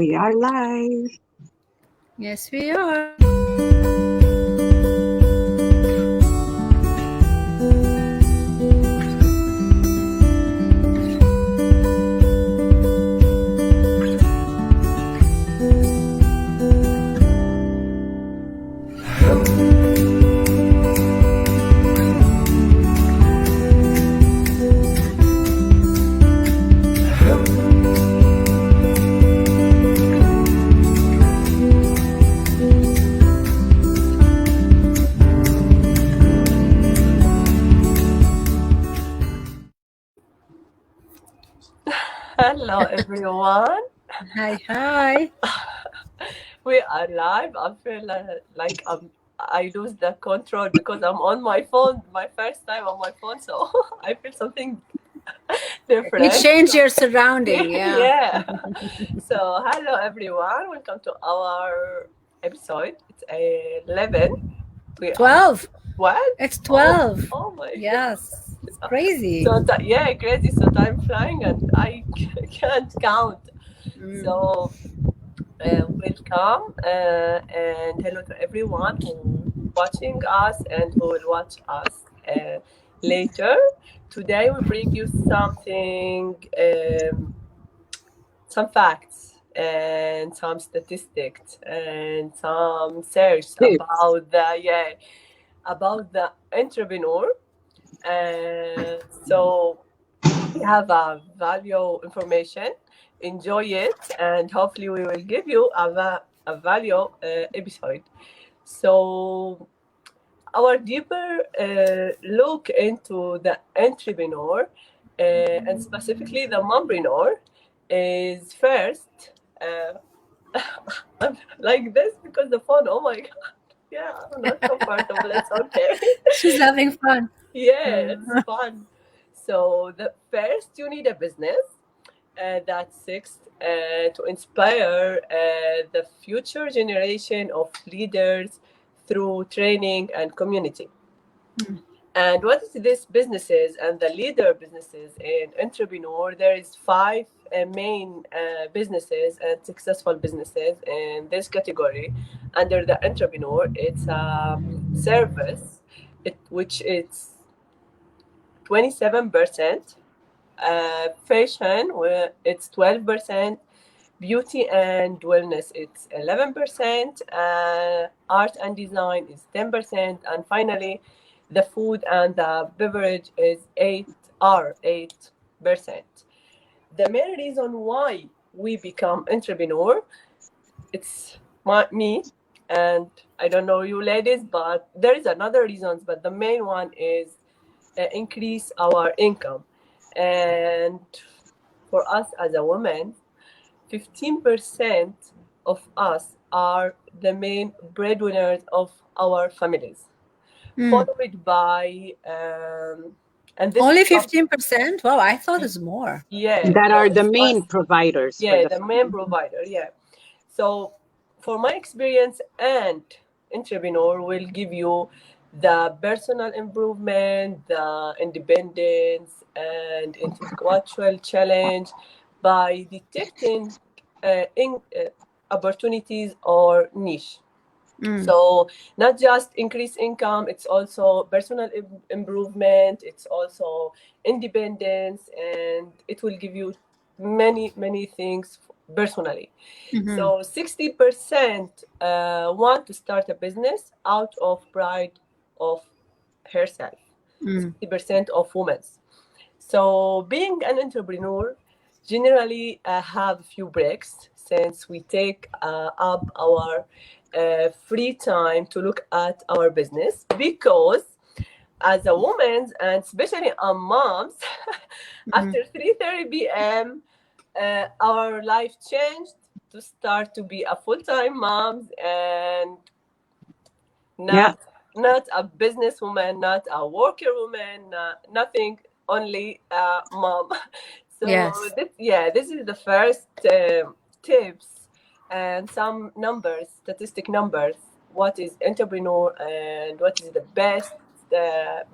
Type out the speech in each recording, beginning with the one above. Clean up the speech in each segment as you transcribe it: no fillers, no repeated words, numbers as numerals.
We are live. Yes, we are. Hello, everyone. Hi. We are live. I feel like I lose the control because I'm on my phone, my first time on my phone, so I feel something You different. change your surrounding, yeah. Yeah. So, hello, everyone. Welcome to our episode. It's 11. We are 12. 12. It's Oh, 12. oh my Yes. It's God. crazy. So, yeah, crazy. So, time flying and I can't count. So, welcome and hello to everyone who watching us and who will watch us later. Today we bring you some facts and some statistics and some search Tips. about the entrepreneur. And so we have a value information. Enjoy it, and hopefully we will give you a value episode. So our deeper look into the entrepreneur and specifically the mompreneur is first. I'm like this because the phone. Oh my god! Yeah, I'm not comfortable. It's okay. She's having fun. Yeah, it's fun. So the first, you need a business. That's sixth, to inspire the future generation of leaders through training and community. And what is this businesses and the leader businesses in entrepreneur? There is five main businesses and successful businesses in this category under the entrepreneur. It's a service, which is 27%. Fashion, where it's 12%. Beauty and wellness, it's 11%. Art and design is 10%. And finally, the food and the beverage is 8%. The main reason why we become entrepreneur, it's me, and I don't know you ladies, but there is another reasons, but the main one is increase our income. And for us as a woman, 15% of us are the main breadwinners of our families, followed by and this Only is 15%? Wow, I thought it's more. That are the it's main providers for the main provider. So for my experience, and entrepreneur will give you the personal improvement, the independence, and intellectual challenge by detecting opportunities or niche. So not just increase income, it's also personal improvement, it's also independence, and it will give you many things personally. So 60% want to start a business out of pride of herself. 60% of women. So being an entrepreneur generally have a few breaks, since we take up our free time to look at our business, because as a woman, and especially a moms, after 3:30 p.m. Our life changed to start to be a full-time moms, and not a businesswoman, not a worker woman, nothing, only a mom. So Yes. this is the first tips and some numbers, statistic numbers. What is entrepreneur and what is the best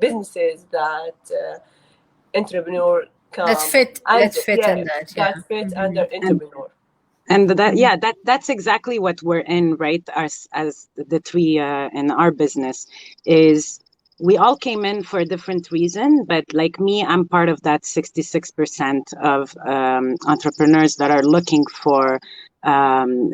businesses that entrepreneur can Let's fit in that, yeah. that fit under entrepreneur. And that's exactly what we're in, right? As the three in our business is we all came in for a different reason, but like me, I'm part of that 66% of entrepreneurs that are looking for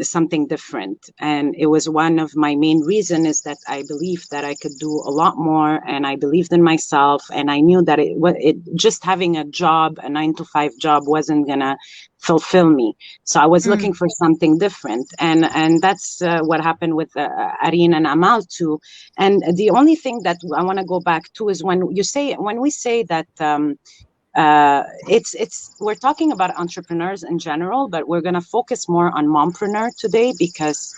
something different. And it was one of my main reason is that I believed that I could do a lot more, and I believed in myself, and I knew that it just having a job, a 9-to-5 job, wasn't gonna fulfill me. So I was looking for something different, and that's what happened with Arine and Amal too. And the only thing that I want to go back to is when we say that it's we're talking about entrepreneurs in general, but we're going to focus more on mompreneur today because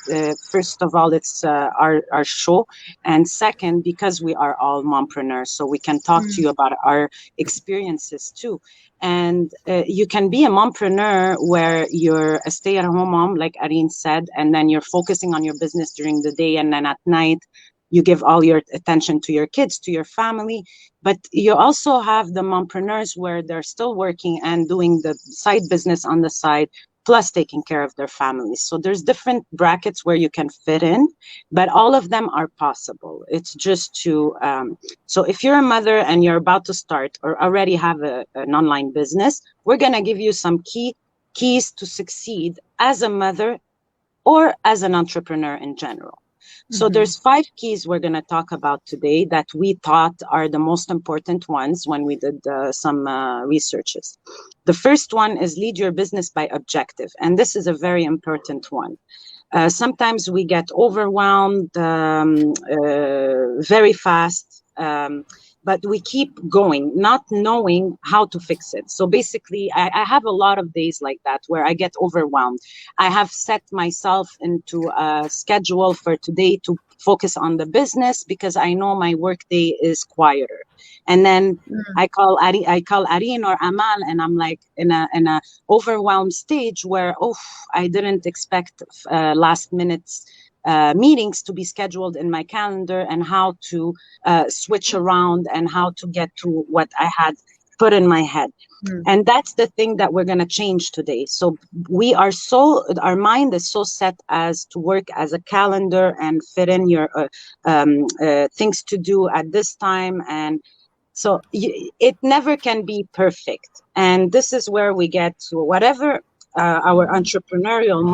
first of all, it's our show, and second, because we are all mompreneurs, so we can talk to you about our experiences too. And you can be a mompreneur where you're a stay-at-home mom, like Arine said, and then you're focusing on your business during the day, and then at night you give all your attention to your kids, to your family. But you also have the mompreneurs where they're still working and doing the side business on the side, plus taking care of their families. So there's different brackets where you can fit in, but all of them are possible. It's just to, so if you're a mother and you're about to start or already have an online business, we're gonna give you some keys to succeed as a mother or as an entrepreneur in general. So there's 5 keys we're going to talk about today that we thought are the most important ones when we did some researches. The first one is lead your business by objective. And this is a very important one. Sometimes we get overwhelmed very fast, but we keep going, not knowing how to fix it. So basically, I have a lot of days like that where I get overwhelmed. I have set myself into a schedule for today to focus on the business because I know my work day is quieter. And then I call Arine or Amal, and I'm like in a overwhelmed stage where, I didn't expect last minutes meetings to be scheduled in my calendar, and how to switch around and how to get to what I had put in my head. And that's the thing that we're going to change today. So our mind is so set as to work as a calendar and fit in your things to do at this time. And so it never can be perfect. And this is where we get to whatever our entrepreneurial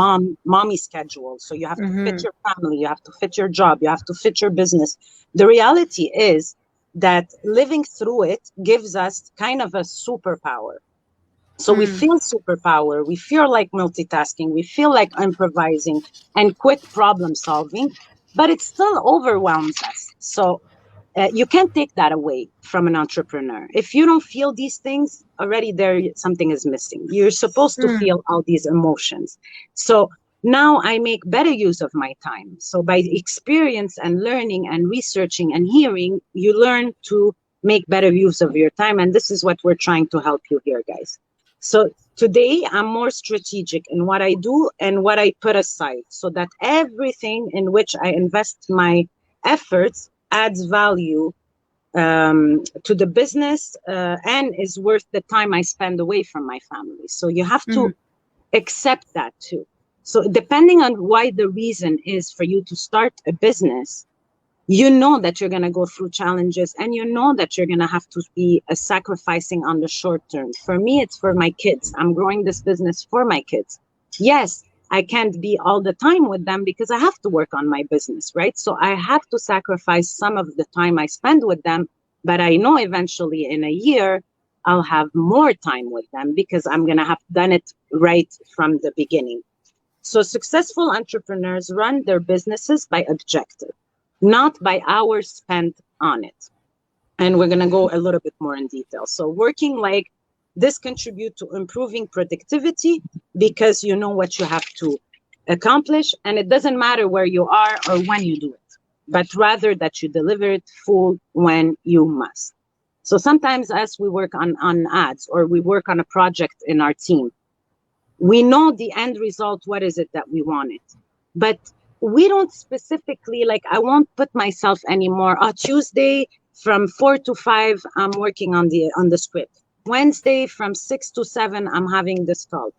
mommy schedule. So you have to fit your family, you have to fit your job, you have to fit your business. The reality is that living through it gives us kind of a superpower. So we feel superpower, we feel like multitasking, we feel like improvising and quick problem solving, but it still overwhelms us. So you can't take that away from an entrepreneur. If you don't feel these things, already there something is missing. You're supposed to feel all these emotions. So now I make better use of my time. So by experience and learning and researching and hearing, you learn to make better use of your time. And this is what we're trying to help you here, guys. So today I'm more strategic in what I do and what I put aside, so that everything in which I invest my efforts adds value to the business and is worth the time I spend away from my family. So you have to accept that too. So depending on why the reason is for you to start a business, you know that you're going to go through challenges, and you know that you're going to have to be sacrificing on the short term. For me, it's for my kids. I'm growing this business for my kids. Yes, I can't be all the time with them because I have to work on my business, right? So I have to sacrifice some of the time I spend with them, but I know eventually in a year, I'll have more time with them because I'm going to have done it right from the beginning. So successful entrepreneurs run their businesses by objective, not by hours spent on it. And we're going to go a little bit more in detail. So working like this contribute to improving productivity because you know what you have to accomplish, and it doesn't matter where you are or when you do it, but rather that you deliver it full when you must. So sometimes as we work on ads or we work on a project in our team, we know the end result, what is it that we wanted, but we don't specifically, like, I won't put myself anymore, Tuesday from 4 to 5, I'm working on the script. Wednesday from 6 to 7, I'm having this call.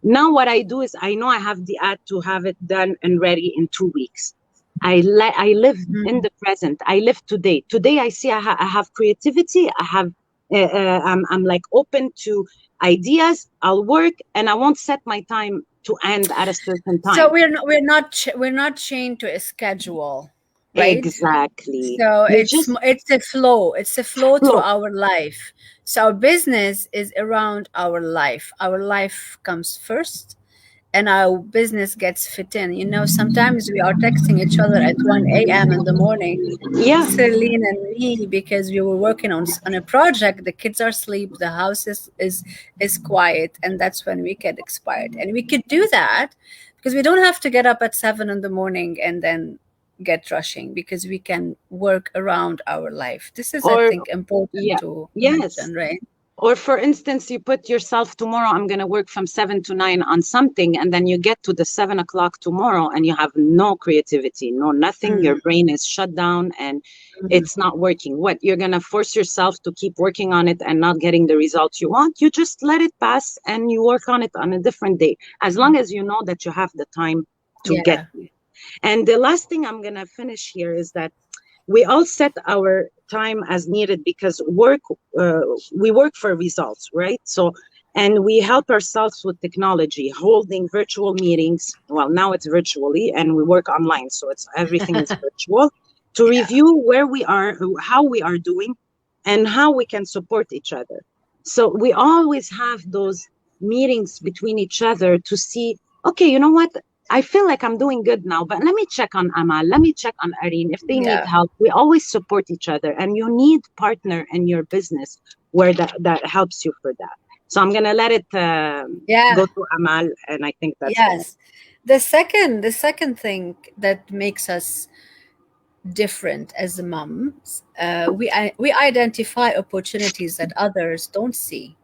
Now what I do is I know I have the ad to have it done and ready in 2 weeks. I live in the present. I live today. Today I see I have creativity. I have I'm like open to ideas. I'll work, and I won't set my time to end at a certain time. So we're not chained to a schedule, right? Exactly. So You it's just it's a flow. It's a flow through flow. our life. So our business is around our life. Our life comes first, and our business gets fit in. You know, sometimes we are texting each other at 1 a.m. in the morning, Yeah. Celine and me, because we were working on a project. The kids are asleep, the house is quiet, and that's when we get expired. And we could do that because we don't have to get up at 7 in the morning and then get rushing, because we can work around our life. This is, I Or think, important yeah. to Yes. mention, right? Or for instance, you put yourself tomorrow, I'm going to work from 7 to 9 on something, and then you get to the 7 o'clock tomorrow and you have no creativity, no nothing. Your brain is shut down and it's not working. What, you're going to force yourself to keep working on it and not getting the results you want? You just let it pass and you work on it on a different day, as long as you know that you have the time to get it. And the last thing I'm going to finish here is that we all set our time as needed, because we work for results, right? So, and we help ourselves with technology, holding virtual meetings. Well, now it's virtually, and we work online, so it's everything is virtual, to review where we are, how we are doing, and how we can support each other. So we always have those meetings between each other to see, okay, you know what? I feel like I'm doing good now, but let me check on Amal. Let me check on Irene. If they need help, we always support each other. And you need partner in your business where that helps you for that. So I'm going to let it go to Amal. And I think that's all. The second thing that makes us different as moms, we identify opportunities that others don't see.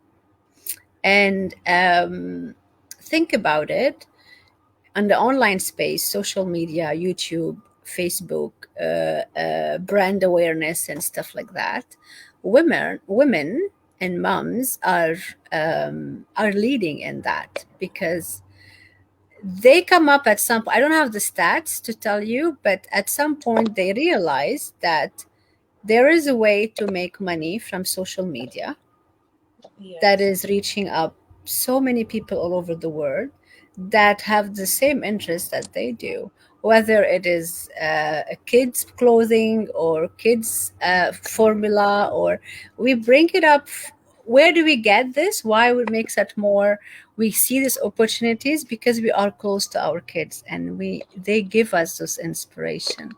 And think about it. On the online space, social media, YouTube, Facebook, brand awareness and stuff like that, women and moms are leading in that, because they come up at some point. I don't have the stats to tell you, but at some point they realize that there is a way to make money from social media that is reaching up so many people all over the world that have the same interest that they do, whether it is kids clothing or kids formula, or we bring it up. Where do we get this? Why we make such more? We see these opportunities because we are close to our kids, and they give us this inspiration.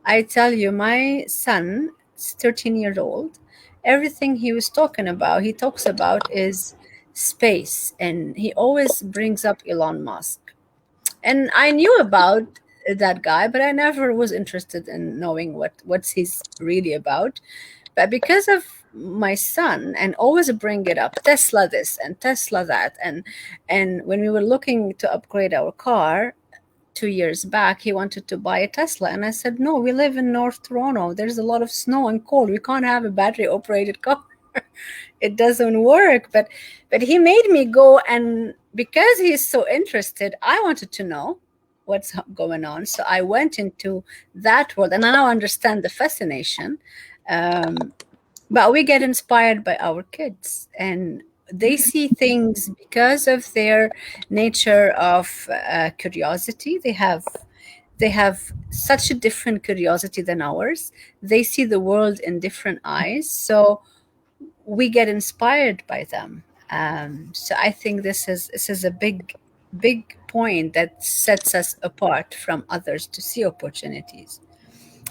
I tell you, my son is 13 years old. Everything he talks about is space, and he always brings up Elon Musk. And I knew about that guy, but I never was interested in knowing what's he's really about. But because of my son, and always bring it up, Tesla this and Tesla that, and when we were looking to upgrade our car 2 years back, he wanted to buy a Tesla, and I said, no, we live in North Toronto, there's a lot of snow and cold, we can't have a battery operated car. It doesn't work. But he made me go, and because he's so interested, I wanted to know what's going on. So I went into that world, and I now understand the fascination. But we get inspired by our kids, and they see things because of their nature of curiosity. They have such a different curiosity than ours. They see the world in different eyes. So we get inspired by them. So I think this is a big point that sets us apart from others, to see opportunities.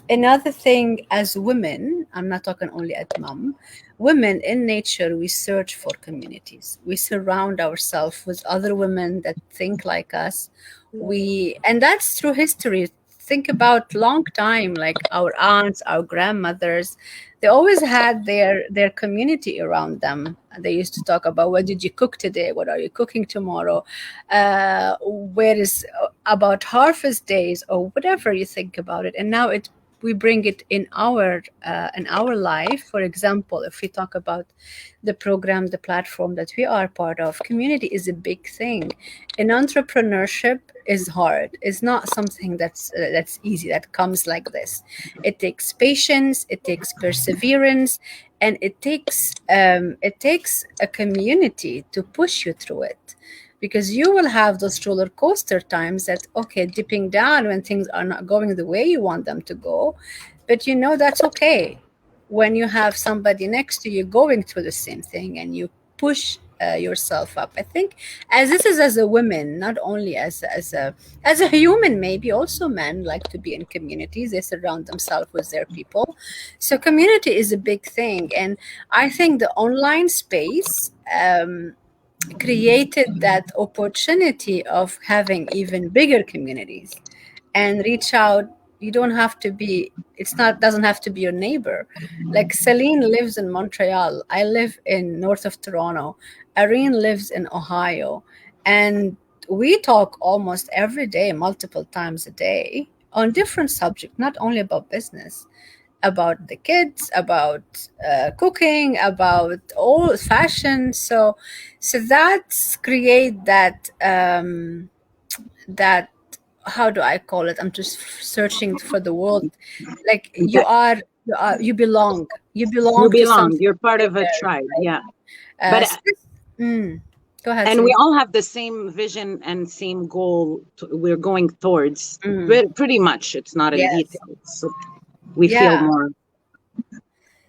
Another thing, as women, I'm not talking only at mom, women in nature, we search for communities. We surround ourselves with other women that think like us. And that's through history. Think about long time, like our aunts, our grandmothers, they always had their community around them. They used to talk about, what did you cook today? What are you cooking tomorrow? Where is about harvest days, or whatever you think about it. And now we bring it in our life. For example, if we talk about the program, the platform that we are part of, community is a big thing. And entrepreneurship is hard. It's not something that's easy, that comes like this. It takes patience, it takes perseverance, and it takes a community to push you through it, because you will have those roller coaster times that, okay, dipping down when things are not going the way you want them to go, but you know that's okay when you have somebody next to you going through the same thing and you push yourself up. I think as this is as a woman, not only as a human, maybe also men like to be in communities. They surround themselves with their people, so community is a big thing. And I think the online space created that opportunity of having even bigger communities and reach out. You don't have to be, it's not, doesn't have to be your neighbor. Like Celine lives in Montreal, I live in north of Toronto, Irene lives in Ohio, and we talk almost every day, multiple times a day, on different subjects, not only about business, about the kids, about cooking, about all fashion. So that's create that that, how do I call it? I'm just searching for the word. Like you belong. You You belong to belong. something You're part of a bigger. tribe. Yeah. Uh, But so this- Go ahead, and we Celine. all have the same vision and same goal we're going towards. Pretty much. It's not in Yes. detail. So we feel Yeah. more.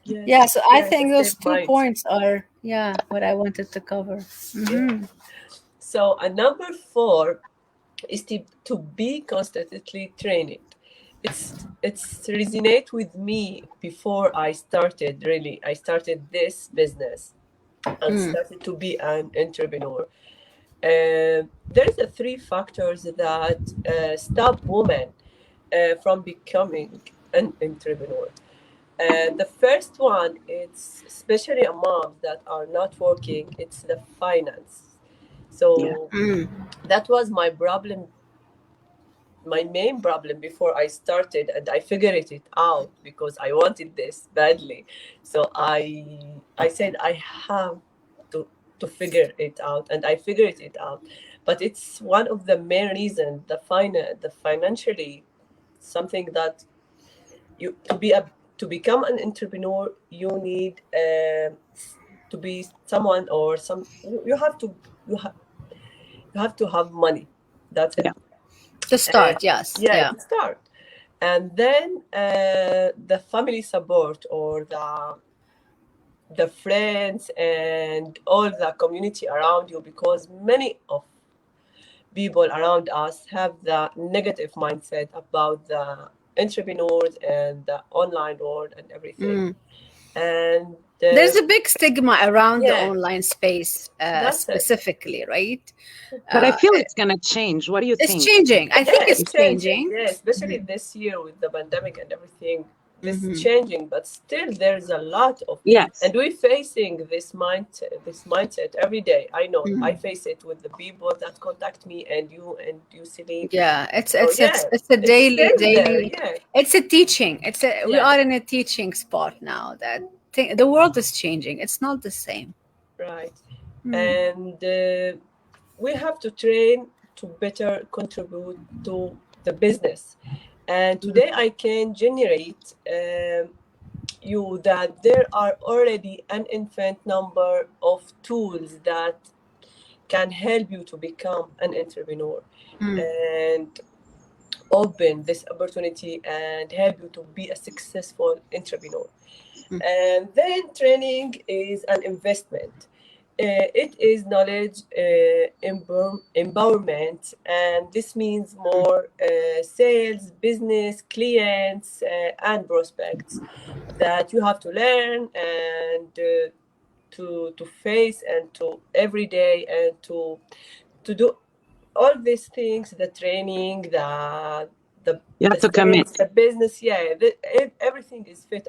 Yeah. So I think the those same 2 mind. points are what I wanted to cover. Mhm. So number 4 is to be constantly trained. It's resonate with me. Before I started this business and started to be an entrepreneur. There's 3 factors that stop women from becoming an entrepreneur. The first one, it's especially a mom that are not working, it's the finance. So that was my problem, my main problem before I started, and I figured it out because I wanted this badly. So I said I have to figure it out, and I figured it out. But it's one of the main reasons, the financially, something that you to become an entrepreneur, you need to be someone or some. You have to have money. That's it. Yeah. To start, yes. Yeah, to start. And then the family support, or the friends and all the community around you, because many of people around us have the negative mindset about the entrepreneurs and the online world and everything. And there's a big stigma around the Yeah. online space, That's it. specifically, right? But I feel it's going to change. What do you It's think? changing. I think it's changing. Yeah, especially this year with the pandemic and everything. This is changing, but still there's a lot of Yes. and we're facing this mindset every day. I know I face it with the people that contact me and you Celine. Yeah, it's So, it's a daily still there, yeah. It's a teaching. We Yeah. are in a teaching spot now. That the world is changing. It's not the same. Right. And we have to train to better contribute to the business. And today I can generate you that there are already an infinite number of tools that can help you to become an entrepreneur and open this opportunity and help you to be a successful entrepreneur. And then training is an investment. It is knowledge empowerment, and this means more sales, business, clients, and prospects that you have to learn and to face and to every day and to do all these things, the training, You have to commit. the business, everything is fit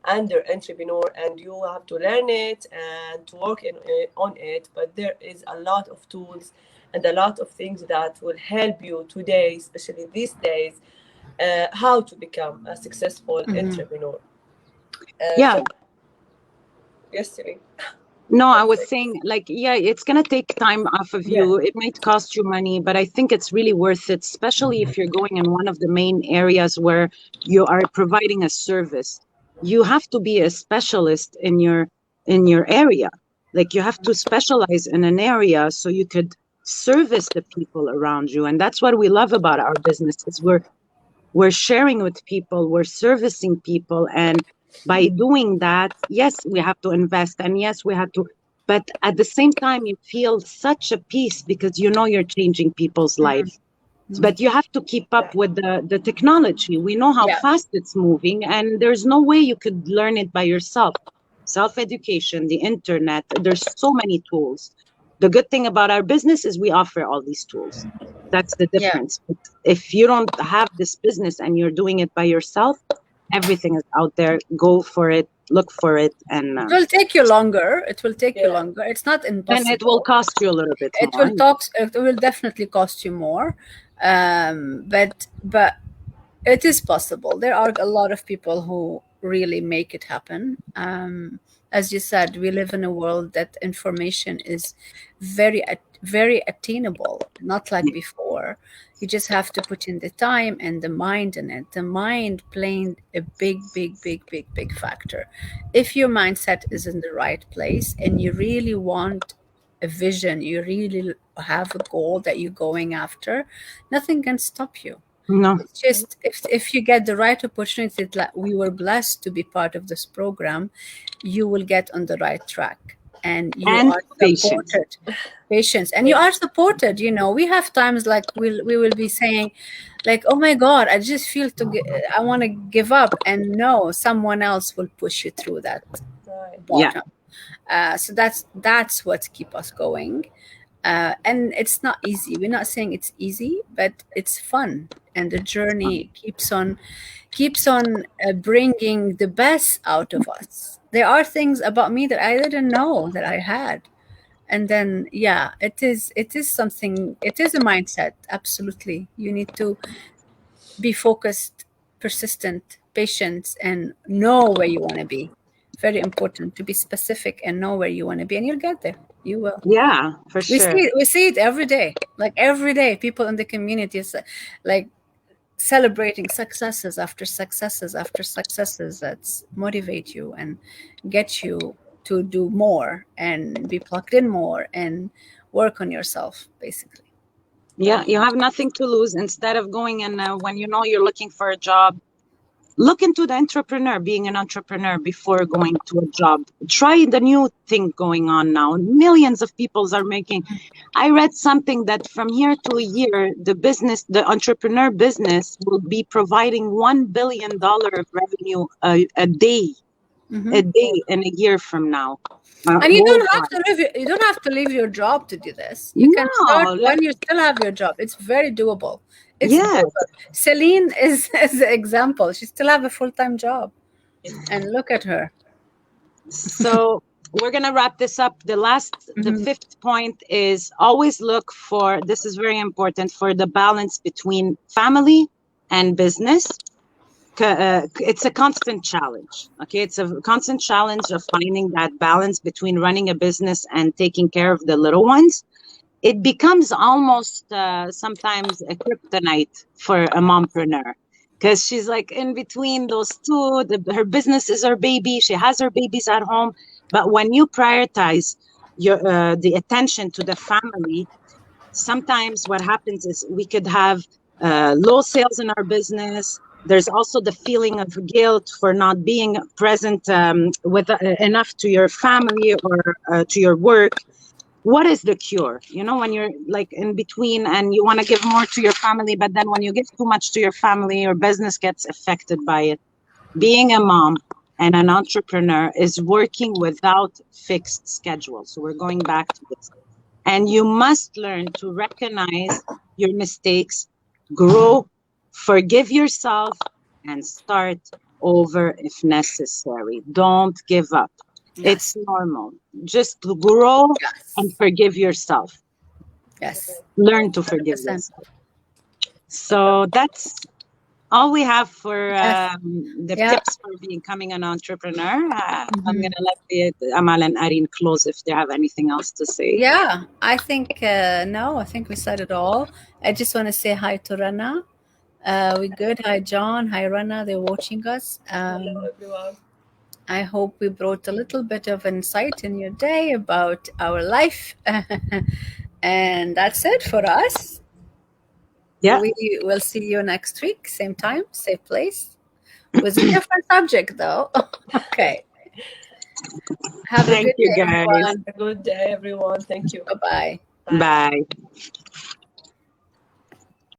under entrepreneur, and you have to learn it and to work on it. But there is a lot of tools and a lot of things that will help you today, especially these days, how to become a successful entrepreneur. Yeah. Yes, Celine. No, I was saying, like, yeah, it's going to take time off of you. It might cost you money, but I think it's really worth it, especially if you're going in one of the main areas where you are providing a service. You have to be a specialist in your area. Like, you have to specialize in an area so you could service the people around you. And that's what we love about our business, is we're sharing with people, we're servicing people, and by doing that, yes, we have to invest, and yes, we have to, but at the same time, you feel such a peace because you know you're changing people's life. But you have to keep up with the technology. We know how fast it's moving, and there's no way you could learn it by yourself. Self-education, the internet, there's so many tools. The good thing about our business is we offer all these tools. That's the difference. But if you don't have this business and you're doing it by yourself, everything is out there. Go for it, look for it, and it will take you longer. It will take you longer. It's not impossible. and it will cost you a little bit more. It will definitely cost you more, but it is possible. There are a lot of people who really make it happen. As you said, we live in a world that information is very attainable, not like before. You just have to put in the time and the mind in it. The mind playing a big factor. If your mindset is in the right place and you really want a vision, you really have a goal that you're going after, nothing can stop you. No. It's just if you get the right opportunity, like we were blessed to be part of this program, you will get on the right track, and you are supported. Patience, and you are supported. You know, we have times like we will be saying, like, oh my God, I just feel I want to give up, and no, someone else will push you through that bottom. So that's what keeps us going. And it's not easy. We're not saying it's easy, but it's fun, and the journey keeps on bringing the best out of us. There are things about me that I didn't know that I had, and then it is something. It is a mindset. Absolutely, you need to be focused, persistent, patient, and know where you want to be. Very important to be specific and know where you want to be, and you'll get there. You will. Yeah, for sure. We see it every day. Like every day, people in the community is like celebrating successes after successes after successes that motivate you and get you to do more and be plugged in more and work on yourself, basically. Yeah, you have nothing to lose. Instead of going and when you know you're looking for a job, look into the being an entrepreneur before going to a job. Try the new thing going on now. Millions of people are making. I read something that from here to a year, the entrepreneur business will be providing $1 billion of revenue a day, a day in a year from now. And you don't have to leave your job to do this. You can start when you still have your job. It's very doable. Doable. Celine is an example. She still have a full-time job, and look at her. So we're gonna wrap this up. The fifth point is always look for. This is very important, for the balance between family and business. It's a constant challenge. Okay, it's a constant challenge of finding that balance between running a business and taking care of the little ones. It becomes almost sometimes a kryptonite for a mompreneur, because she's like in between those two. Her business is her baby. She has her babies at home. But when you prioritize the attention to the family, sometimes what happens is we could have low sales in our business. There's also the feeling of guilt for not being present with enough to your family or to your work. What is the cure? You know, when you're like in between and you want to give more to your family, but then when you give too much to your family, your business gets affected by it. Being a mom and an entrepreneur is working without fixed schedule. So we're going back to this. And you must learn to recognize your mistakes, grow, forgive yourself, and start over if necessary. Don't give up. It's normal. Just grow and forgive yourself. Yes. Learn to forgive 100%. Yourself. So that's all we have for Yes. the Yeah. tips for becoming an entrepreneur. I'm Mhm. going to let Amal and Irene close if they have anything else to say. Yeah, I think no, I think we said it all. I just want to say hi to Rana. We good. Hi, John. Hi, Rana. They're watching us. Hello, everyone. I hope we brought a little bit of insight in your day about our life. And that's it for us. Yeah. We will see you next week, same time, same place, with a different subject, though. Okay. Have a Thank good you, day, guys. everyone. Have a good day, everyone. Thank you. Bye-bye. Bye. Bye.